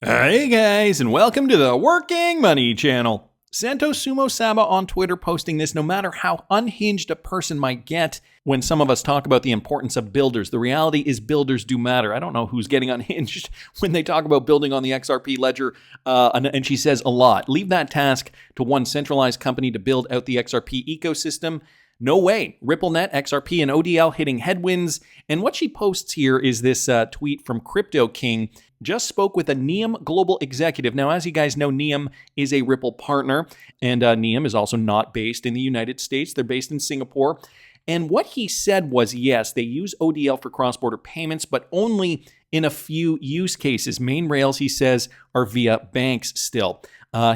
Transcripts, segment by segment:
Hey guys, and welcome to the Working Money channel. Santo Sumo Saba on Twitter posting this: no matter how unhinged a person might get when some of us talk about the importance of builders, the reality is builders do matter. I don't know who's getting unhinged when they talk about building on the XRP Ledger, and she says a lot. Leave that task to one centralized company to build out the XRP ecosystem. No way. RippleNet, XRP, and ODL hitting headwinds. And what she posts here is this tweet from Crypto King. Just spoke with a NEOM global executive. Now, as you guys know, NEOM is a Ripple partner, and NEOM is also not based in the United States. They're based in Singapore. And what he said was, yes, they use ODL for cross-border payments, but only in a few use cases. Main rails, he says, are via banks still.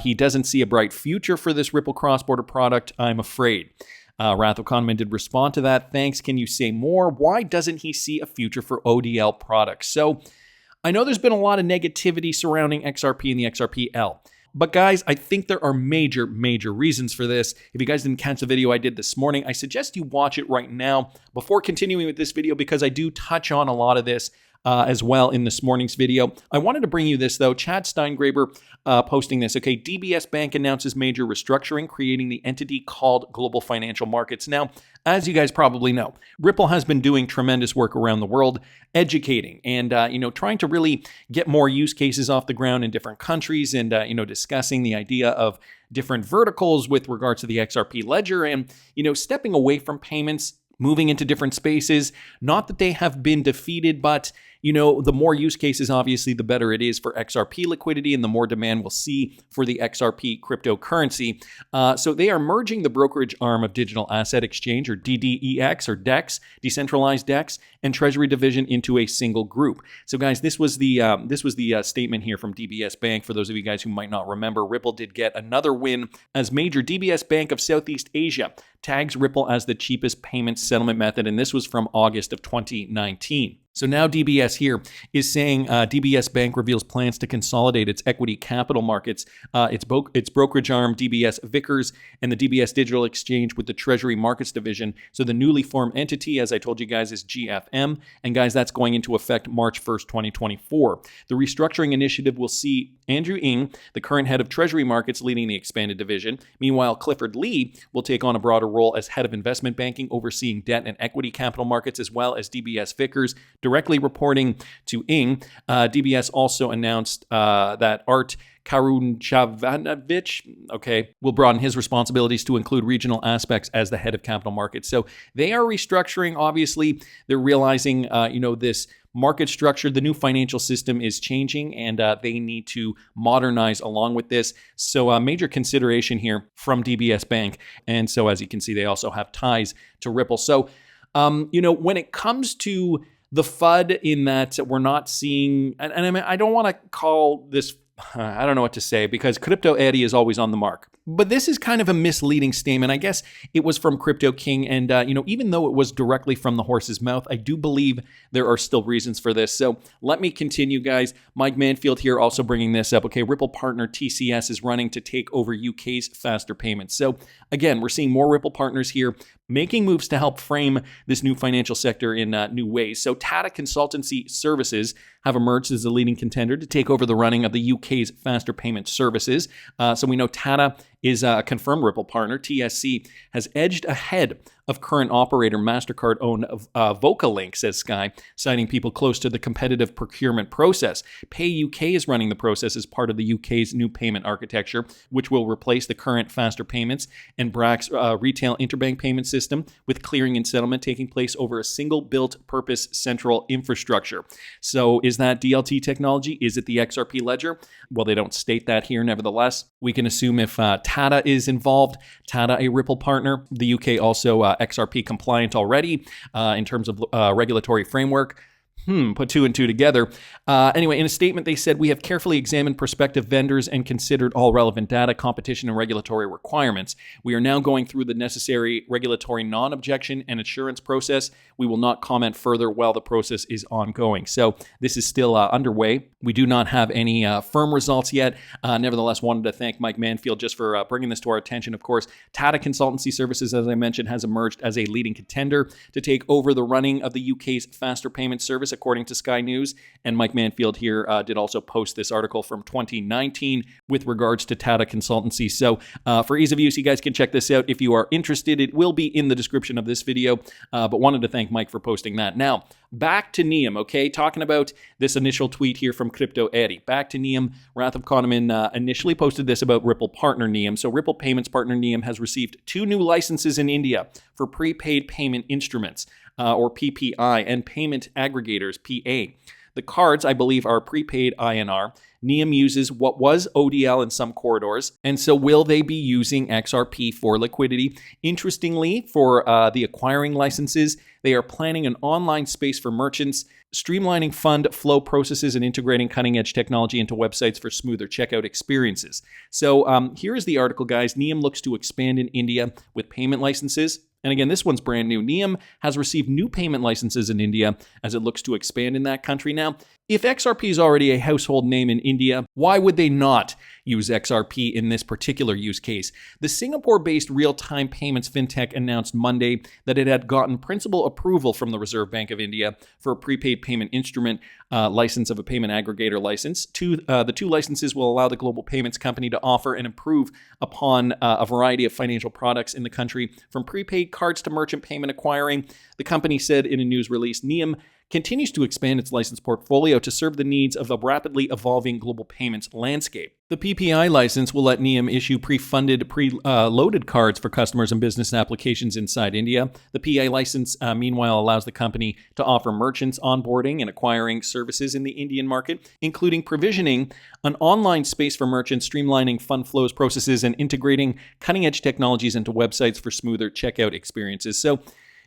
He doesn't see a bright future for this Ripple cross-border product, I'm afraid. Wrath of Conman did respond to that. Thanks. Can you say more? Why doesn't he see a future for ODL products? So I know there's been a lot of negativity surrounding XRP and the XRPL. But guys, I think there are major reasons for this. If you guys didn't catch the video I did this morning, I suggest you watch it right now before continuing with this video, because I do touch on a lot of this as well in this morning's video. I wanted to bring you this though. Chad Steingraber posting this. Okay, DBS Bank announces major restructuring, creating the entity called Global Financial Markets. Now, as you guys probably know, Ripple has been doing tremendous work around the world, educating and trying to really get more use cases off the ground in different countries, and discussing the idea of different verticals with regards to the XRP Ledger, and stepping away from payments, moving into different spaces. Not that they have been defeated, but the more use cases, obviously, the better it is for XRP liquidity, and the more demand we'll see for the XRP cryptocurrency. So they are merging the brokerage arm of Digital Asset Exchange, or DDEX, or DEX, Decentralized DEX, and Treasury Division into a single group. So guys, this was the statement here from DBS Bank. For those of you guys who might not remember, Ripple did get another win as major DBS Bank of Southeast Asia tags Ripple as the cheapest payment settlement method, and this was from August of 2019. So now DBS here is saying DBS Bank reveals plans to consolidate its equity capital markets, its brokerage arm, DBS Vickers, and the DBS Digital Exchange with the Treasury Markets Division. So the newly formed entity, as I told you guys, is GFM. And guys, that's going into effect March 1st, 2024. The restructuring initiative will see Andrew Ng, the current head of Treasury Markets, leading the expanded division. Meanwhile, Clifford Lee will take on a broader role as head of investment banking, overseeing debt and equity capital markets, as well as DBS Vickers, directly reporting to Ng. DBS also announced that Art Karunchavanovic, will broaden his responsibilities to include regional aspects as the head of capital markets. So they are restructuring. Obviously, they're realizing, this market structure, the new financial system is changing, and they need to modernize along with this. So a major consideration here from DBS Bank. And so as you can see, they also have ties to Ripple. So, when it comes to the FUD, in that we're not seeing, and I mean, I don't want to call this, I don't know what to say, because Crypto Eddie is always on the mark. But this is kind of a misleading statement. I guess it was from Crypto King, and even though it was directly from the horse's mouth, I do believe there are still reasons for this. So let me continue, guys. Mike Manfield here also bringing this up. Okay, Ripple partner TCS is running to take over UK's faster payments. So again, we're seeing more Ripple partners here making moves to help frame this new financial sector in new ways. So Tata Consultancy Services have emerged as a leading contender to take over the running of the UK's faster payment services. So we know Tata is a confirmed Ripple partner. TSC has edged ahead of current operator MasterCard-owned Vocalink, says Sky, citing people close to the competitive procurement process. Pay UK is running the process as part of the UK's new payment architecture, which will replace the current faster payments and BRAC's retail interbank payment system, with clearing and settlement taking place over a single built-purpose central infrastructure. So is that DLT technology? Is it the XRP Ledger? Well, they don't state that here. Nevertheless, we can assume if Tata is involved, Tata a Ripple partner, the UK also XRP compliant already in terms of regulatory framework. Put two and two together. Anyway, in a statement, they said, we have carefully examined prospective vendors and considered all relevant data, competition, and regulatory requirements. We are now going through the necessary regulatory non-objection and assurance process. We will not comment further while the process is ongoing. So this is still underway. We do not have any firm results yet. Nevertheless, wanted to thank Mike Manfield just for bringing this to our attention. Of course, Tata Consultancy Services, as I mentioned, has emerged as a leading contender to take over the running of the UK's faster payment services. years, according to Sky News. And Mike Manfield here did also post this article from 2019 with regards to Tata Consultancy. So for ease of use, you guys can check this out if you are interested. It will be in the description of this video, but wanted to thank Mike for posting that. Now, back to Neum, okay? Talking about this initial tweet here from Crypto Eddie. Back to Neum. Wrath of Kahneman initially posted this about Ripple partner Neum. So Ripple Payments partner Neum has received 2 new licenses in India for prepaid payment instruments, or PPI, and payment aggregators, PA. The cards, I believe, are prepaid INR. Neum uses what was ODL in some corridors, and so will they be using XRP for liquidity? Interestingly, for the acquiring licenses, they are planning an online space for merchants, streamlining fund flow processes and integrating cutting-edge technology into websites for smoother checkout experiences. So here is the article, guys. Neum looks to expand in India with payment licenses. And again, this one's brand new. Neum has received new payment licenses in India as it looks to expand in that country. Now, if XRP is already a household name in India, why would they not use XRP in this particular use case? The Singapore-based real-time payments fintech announced Monday that it had gotten principal approval from the Reserve Bank of India for a prepaid payment instrument license of a payment aggregator license. The 2 licenses will allow the global payments company to offer and improve upon a variety of financial products in the country, from prepaid cards to merchant payment acquiring. The company said in a news release, Neum continues to expand its license portfolio to serve the needs of a rapidly evolving global payments landscape. The PPI license will let Neum issue pre-funded, pre-loaded cards for customers and business applications inside India. The PI license, meanwhile, allows the company to offer merchants onboarding and acquiring services in the Indian market, including provisioning an online space for merchants, streamlining fund flows processes, and integrating cutting-edge technologies into websites for smoother checkout experiences. So,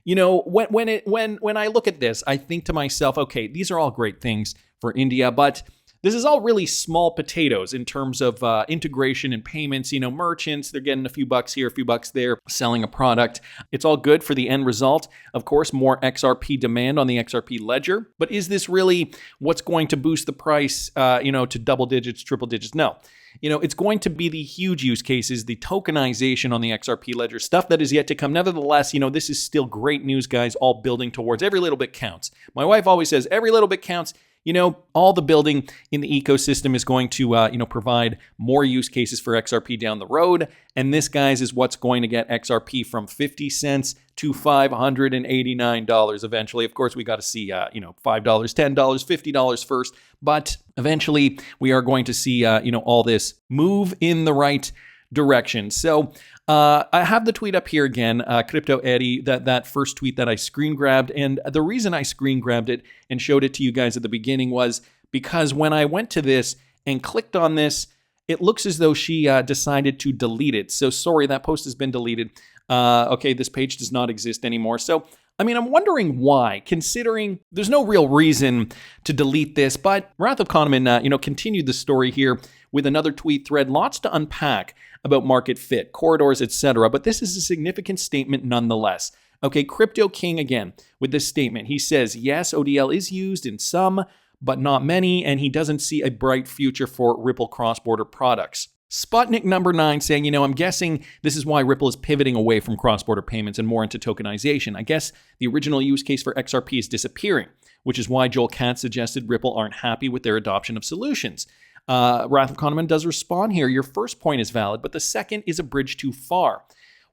you know, when I look at this, I think to myself, okay, these are all great things for India, but this is all really small potatoes in terms of integration and payments. You know, merchants, they're getting a few bucks here, a few bucks there, selling a product. It's all good for the end result. Of course, more XRP demand on the XRP Ledger. But is this really what's going to boost the price, to double digits, triple digits? No. You know, it's going to be the huge use cases, the tokenization on the XRP Ledger, stuff that is yet to come. Nevertheless, you know, this is still great news, guys, all building towards every little bit counts. My wife always says every little bit counts. You know, all the building in the ecosystem is going to, provide more use cases for XRP down the road. And this, guys, is what's going to get XRP from 50 cents to $589 eventually. Of course, we got to see, $5, $10, $50 first. But eventually, we are going to see, all this move in the right direction. So I have the tweet up here again, Crypto Eddie, that first tweet that I screen grabbed. And the reason I screen grabbed it and showed it to you guys at the beginning was because when I went to this and clicked on this, it looks as though she decided to delete it. So sorry, that post has been deleted. Okay, this page does not exist anymore. So I mean, I'm wondering why, considering there's no real reason to delete this, but Wrath of Kahneman, continued the story here with another tweet thread, lots to unpack about market fit, corridors, etc. But this is a significant statement nonetheless. Okay, Crypto King again with this statement. He says, yes, ODL is used in some, but not many, and he doesn't see a bright future for Ripple cross-border products. Sputnik number 9 saying, I'm guessing this is why Ripple is pivoting away from cross-border payments and more into tokenization. I guess the original use case for XRP is disappearing, which is why Joel Katz suggested Ripple aren't happy with their adoption of solutions. Wrath of Kahneman does respond here. Your first point is valid, but the second is a bridge too far.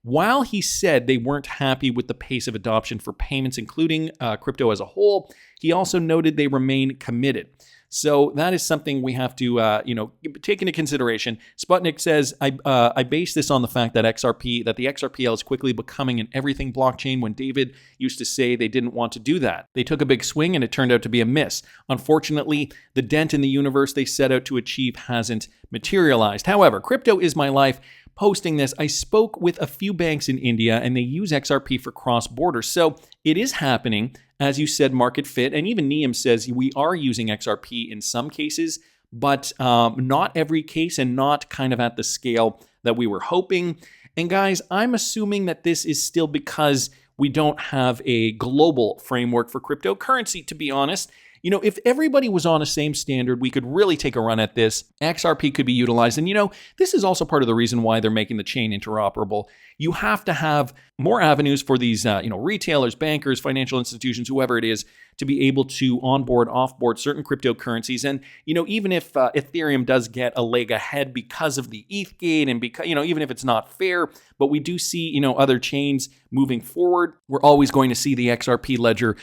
While he said they weren't happy with the pace of adoption for payments, including crypto as a whole, he also noted they remain committed. So that is something we have to, take into consideration. Sputnik says, I base this on the fact that the XRPL is quickly becoming an everything blockchain when David used to say they didn't want to do that. They took a big swing and it turned out to be a miss. Unfortunately, the dent in the universe they set out to achieve hasn't materialized. However, crypto is my life. Posting this, I spoke with a few banks in India and they use XRP for cross-border. So it is happening, as you said, market fit. And even Neum says we are using XRP in some cases, but not every case and not kind of at the scale that we were hoping. And guys, I'm assuming that this is still because we don't have a global framework for cryptocurrency, to be honest. If everybody was on a same standard, we could really take a run at this. XRP could be utilized. And, this is also part of the reason why they're making the chain interoperable. You have to have more avenues for these, retailers, bankers, financial institutions, whoever it is, to be able to onboard, offboard certain cryptocurrencies. And, even if Ethereum does get a leg ahead because of the ETH gate and because, even if it's not fair, but we do see, other chains moving forward, we're always going to see the XRP Ledger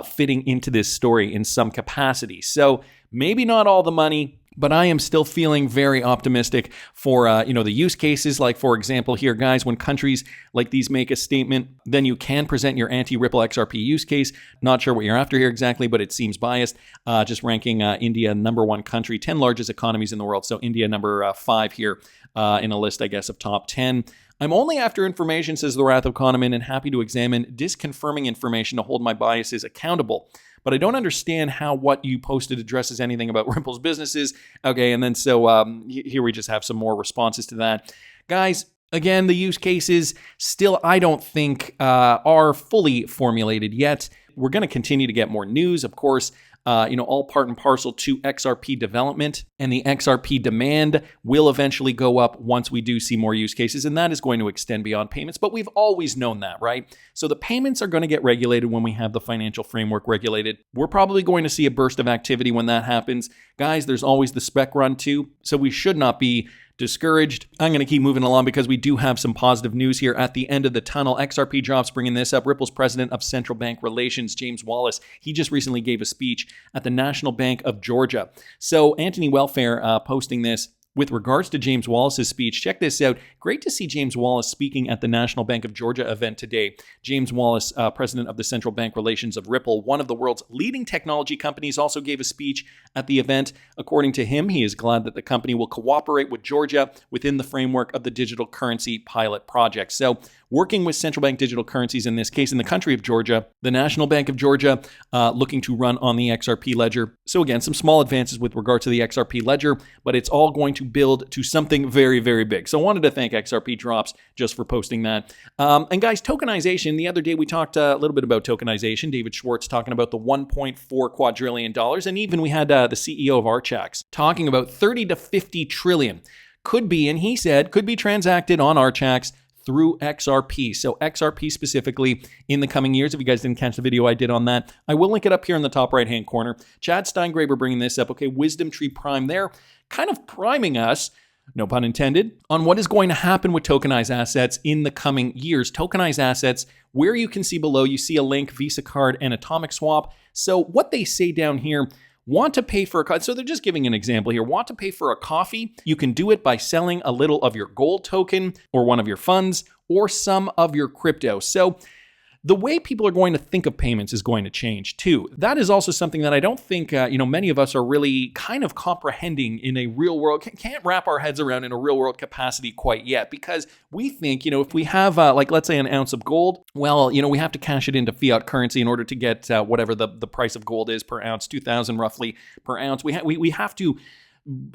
fitting into this story in some capacity. So maybe not all the money, but I am still feeling very optimistic for, the use cases. Like, for example, here, guys, when countries like these make a statement, then you can present your anti-Ripple XRP use case. Not sure what you're after here exactly, but it seems biased. Just ranking India number 1 country, 10 largest economies in the world. So India number 5 here in a list, I guess, of top 10. I'm only after information, says the Wrath of Kahneman, and happy to examine disconfirming information to hold my biases accountable. But I don't understand how what you posted addresses anything about Ripple's businesses. Okay, and then so here we just have some more responses to that. Guys, again, the use cases still, I don't think, are fully formulated yet. We're going to continue to get more news, of course. All part and parcel to XRP development, and the XRP demand will eventually go up once we do see more use cases, and that is going to extend beyond payments, but we've always known that, right? So the payments are going to get regulated when we have the financial framework regulated. We're probably going to see a burst of activity when that happens. Guys, there's always the spec run too, so we should not be discouraged. I'm going to keep moving along because we do have some positive news here at the end of the tunnel. XRP drops bringing this up. Ripple's president of central bank relations, James Wallace, he just recently gave a speech at the National Bank of Georgia. So Anthony Welfare posting this. With regards to James Wallace's speech, check this out. Great to see James Wallace speaking at the National Bank of Georgia event today. James Wallace, president of the Central Bank Relations of Ripple, one of the world's leading technology companies, also gave a speech at the event. According to him, he is glad that the company will cooperate with Georgia within the framework of the digital currency pilot project. So working with central bank digital currencies, in this case in the country of Georgia, the National Bank of Georgia looking to run on the XRP Ledger. So again, some small advances with regard to the XRP Ledger, but it's all going to build to something very, very big. So I wanted to thank XRP Drops just for posting that. And guys, tokenization, the other day we talked a little bit about tokenization. David Schwartz talking about the $1.4 quadrillion. And even we had the CEO of Archax talking about 30 to 50 trillion could be, and he said, could be transacted on Archax through XRP. So XRP specifically in the coming years. If you guys didn't catch the video I did on that, I will link it up here in the top right-hand corner. Chad Steingraber bringing this up. Okay, Wisdom Tree Prime there, kind of priming us, no pun intended, on what is going to happen with tokenized assets in the coming years. Tokenized assets, where you can see below, you see a link, Visa card and Atomic Swap. So what they say down here, want to pay for a coffee. So they're just giving an example here. Want to pay for a coffee? You can do it by selling a little of your gold token or one of your funds or some of your crypto. So the way people are going to think of payments is going to change too. That is also something that I don't think, many of us are really kind of comprehending in a real world, can't wrap our heads around in a real world capacity quite yet, because we think, if we have let's say an ounce of gold, well, we have to cash it into fiat currency in order to get whatever the price of gold is per ounce, 2,000 roughly per ounce. We have to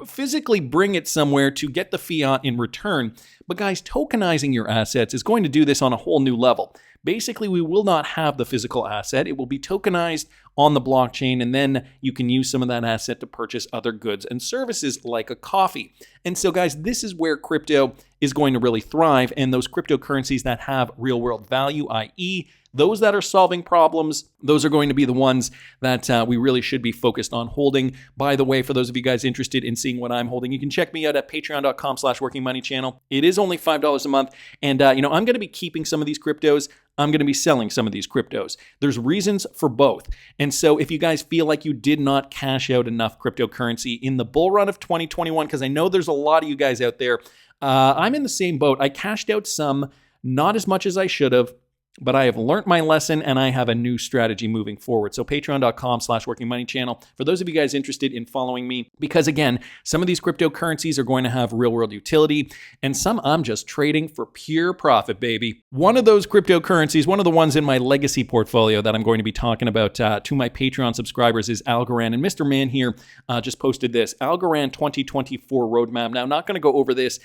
physically bring it somewhere to get the fiat in return. But guys, tokenizing your assets is going to do this on a whole new level. Basically, we will not have the physical asset. It will be tokenized on the blockchain, and then you can use some of that asset to purchase other goods and services like a coffee. And so, guys, this is where crypto is going to really thrive, and those cryptocurrencies that have real-world value, i.e., those that are solving problems, those are going to be the ones that we really should be focused on holding. By the way, for those of you guys interested in seeing what I'm holding, you can check me out at patreon.com/workingmoneychannel. It is only $5 a month. And, I'm going to be keeping some of these cryptos. I'm going to be selling some of these cryptos. There's reasons for both. And so if you guys feel like you did not cash out enough cryptocurrency in the bull run of 2021, because I know there's a lot of you guys out there, I'm in the same boat. I cashed out some, not as much as I should have, but I have learned my lesson and I have a new strategy moving forward. So patreon.com/workingmoneychannel for those of you guys interested in following me, because again, some of these cryptocurrencies are going to have real world utility and some I'm just trading for pure profit, baby. One of those cryptocurrencies, one of the ones in my legacy portfolio that I'm going to be talking about to my Patreon subscribers is Algorand. And Mr. Man here just posted this Algorand 2024 roadmap. Now, I'm not going to go over this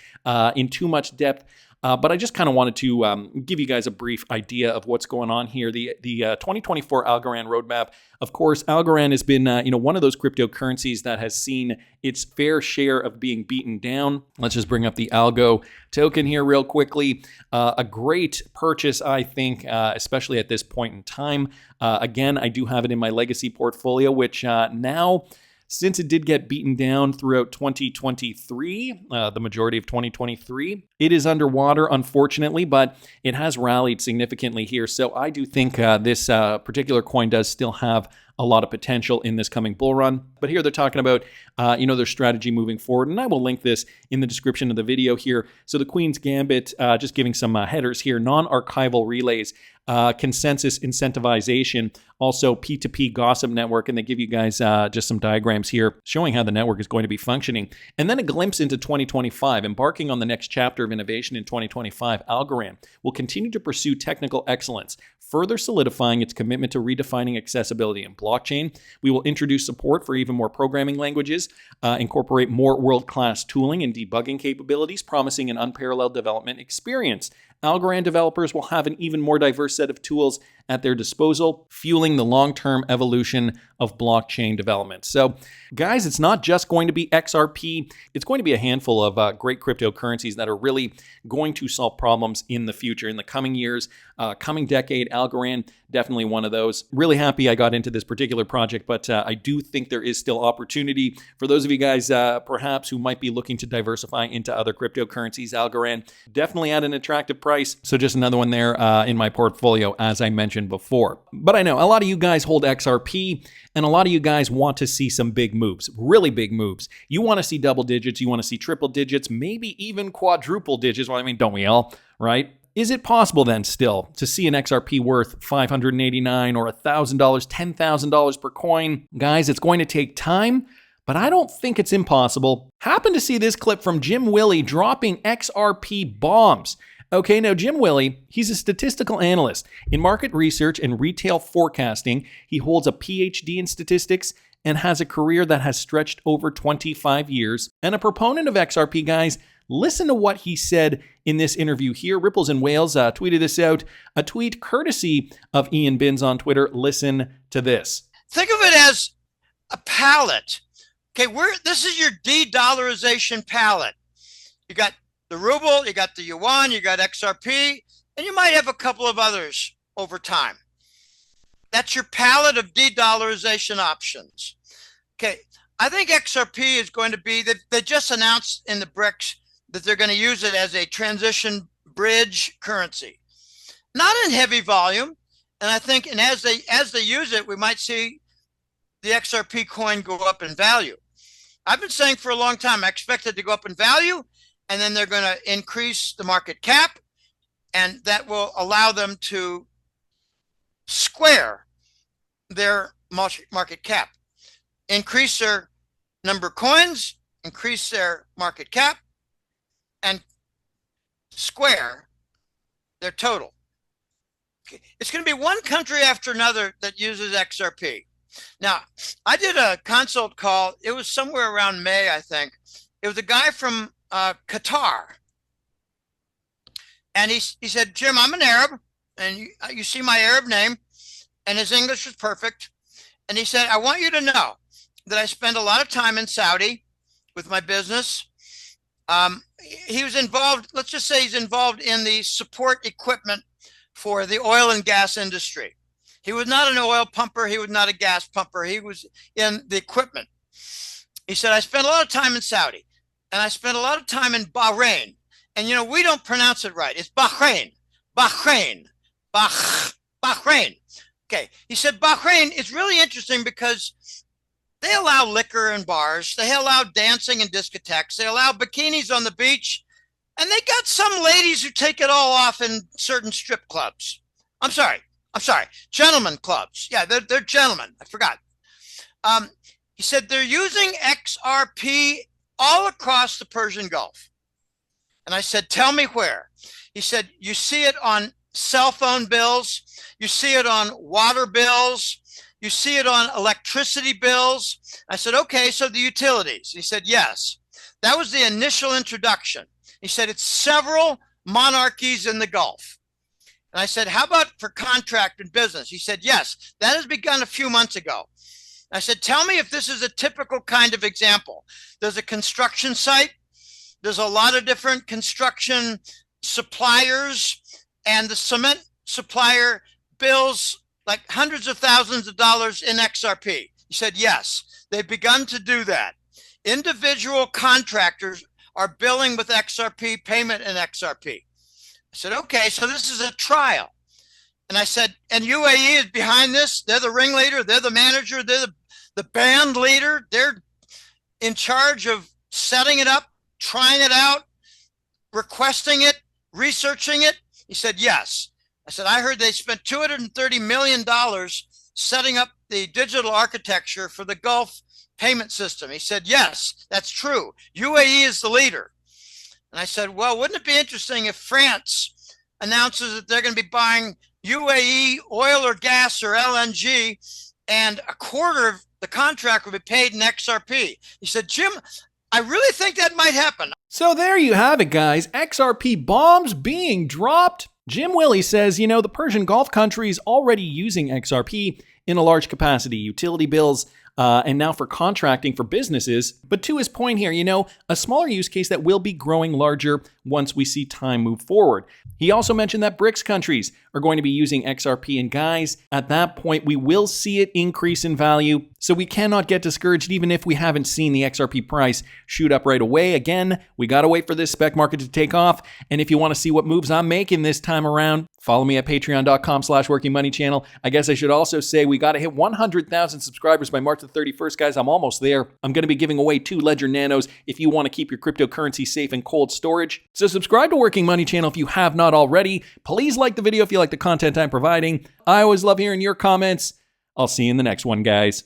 in too much depth. But I just kind of wanted to give you guys a brief idea of what's going on here. The 2024 Algorand roadmap, of course, Algorand has been one of those cryptocurrencies that has seen its fair share of being beaten down. Let's just bring up the ALGO token here real quickly. A great purchase, I think, especially at this point in time. Again, I do have it in my legacy portfolio, which now, since it did get beaten down throughout 2023, the majority of 2023, it is underwater, unfortunately, but it has rallied significantly here. So I do think this particular coin does still have a lot of potential in this coming bull run. But here they're talking about, their strategy moving forward. And I will link this in the description of the video here. So the Queen's Gambit, just giving some headers here, non-archival relays, consensus incentivization, also P2P gossip network. And they give you guys just some diagrams here showing how the network is going to be functioning. And then a glimpse into 2025, embarking on the next chapter of innovation in 2025, Algorand will continue to pursue technical excellence, further solidifying its commitment to redefining accessibility in blockchain. We will introduce support for even more programming languages, incorporate more world-class tooling and debugging capabilities, promising an unparalleled development experience. Algorand developers will have an even more diverse set of tools at their disposal, fueling the long-term evolution of blockchain development. So, guys, it's not just going to be XRP. It's going to be a handful of great cryptocurrencies that are really going to solve problems in the future, in the coming years, coming decade. Algorand, definitely one of those. Really happy I got into this particular project, but I do think there is still opportunity for those of you guys perhaps who might be looking to diversify into other cryptocurrencies. Algorand, definitely at an attractive price. So just another one there in my portfolio, as I mentioned before. But I know a lot of you guys hold XRP, and a lot of you guys want to see some big moves, really big moves. You want to see double digits, you want to see triple digits, maybe even quadruple digits. Well, I mean, don't we all, right? Is it possible then still to see an XRP worth $589 or $1,000, $10,000 per coin? Guys, it's going to take time, but I don't think it's impossible. Happen to see this clip from Jim Willie dropping XRP bombs. Okay, now Jim Willie, he's a statistical analyst in market research and retail forecasting. He holds a PhD in statistics and has a career that has stretched over 25 years. And a proponent of XRP, guys, listen to what he said in this interview here. Ripples in Wales tweeted this out, a tweet courtesy of Ian Binns on Twitter. Listen to this. Think of it as a palette. Okay, this is your de-dollarization palette. You got the ruble, you got the yuan, you got XRP, and you might have a couple of others over time. That's your palette of de-dollarization options. Okay, I think XRP is going to be, they just announced in the BRICS that they're going to use it as a transition bridge currency. Not in heavy volume, and I think, and as they use it, we might see the XRP coin go up in value. I've been saying for a long time, I expect it to go up in value, and then they're going to increase the market cap, and that will allow them to square their market cap, increase their number of coins, increase their market cap, and square their total. Okay. It's going to be one country after another that uses XRP. Now, I did a consult call. It was somewhere around May, I think. It was a guy from Qatar. And he said, Jim, I'm an Arab, and you see my Arab name, and his English was perfect. And he said, I want you to know that I spend a lot of time in Saudi with my business. He was involved, let's just say he's involved in the support equipment for the oil and gas industry. He was not an oil pumper. He was not a gas pumper. He was in the equipment. He said, I spent a lot of time in Saudi, and I spent a lot of time in Bahrain. And, you know, we don't pronounce it right. It's Bahrain, Bahrain, Bahrain. Okay. He said, Bahrain is really interesting because they allow liquor in bars. They allow dancing in discotheques. They allow bikinis on the beach. And they got some ladies who take it all off in certain strip clubs. I'm sorry, gentlemen clubs. Yeah, they're gentlemen. I forgot. He said they're using XRP all across the Persian Gulf. And I said, tell me where. He said, you see it on cell phone bills. You see it on water bills. You see it on electricity bills. I said, okay, so the utilities. He said, yes. That was the initial introduction. He said, it's several monarchies in the Gulf. And I said, how about for contract and business? He said, yes, that has begun a few months ago. I said, tell me if this is a typical kind of example. There's a construction site. There's a lot of different construction suppliers, and the cement supplier bills like hundreds of thousands of dollars in XRP. He said, yes, they've begun to do that. Individual contractors are billing with XRP, payment in XRP. I said, okay, so this is a trial. And I said, and UAE is behind this. They're the ringleader. They're the manager. They're the band leader. They're in charge of setting it up, trying it out, requesting it, researching it. He said, yes. I said, I heard they spent $230 million setting up the digital architecture for the Gulf payment system. He said, yes, that's true. UAE is the leader. And I said, well, wouldn't it be interesting if France announces that they're going to be buying UAE oil or gas or LNG, and a quarter of the contract will be paid in XRP? He said, Jim, I really think that might happen. So there you have it, guys. XRP bombs being dropped. Jim Willie says, the Persian Gulf countries already using XRP in a large capacity, utility bills, and now for contracting for businesses. But to his point here, a smaller use case that will be growing larger once we see time move forward. He also mentioned that BRICS countries are going to be using XRP. And guys, at that point, we will see it increase in value. So we cannot get discouraged even if we haven't seen the XRP price shoot up right away. Again, we got to wait for this spec market to take off. And if you want to see what moves I'm making this time around, follow me at patreon.com/workingmoneychannel. I guess I should also say we got to hit 100,000 subscribers by March the 31st, guys. I'm almost there. I'm going to be giving away 2 Ledger Nanos if you want to keep your cryptocurrency safe in cold storage. So subscribe to Working Money Channel if you have not already. Please like the video if you like the content I'm providing. I always love hearing your comments. I'll see you in the next one, guys.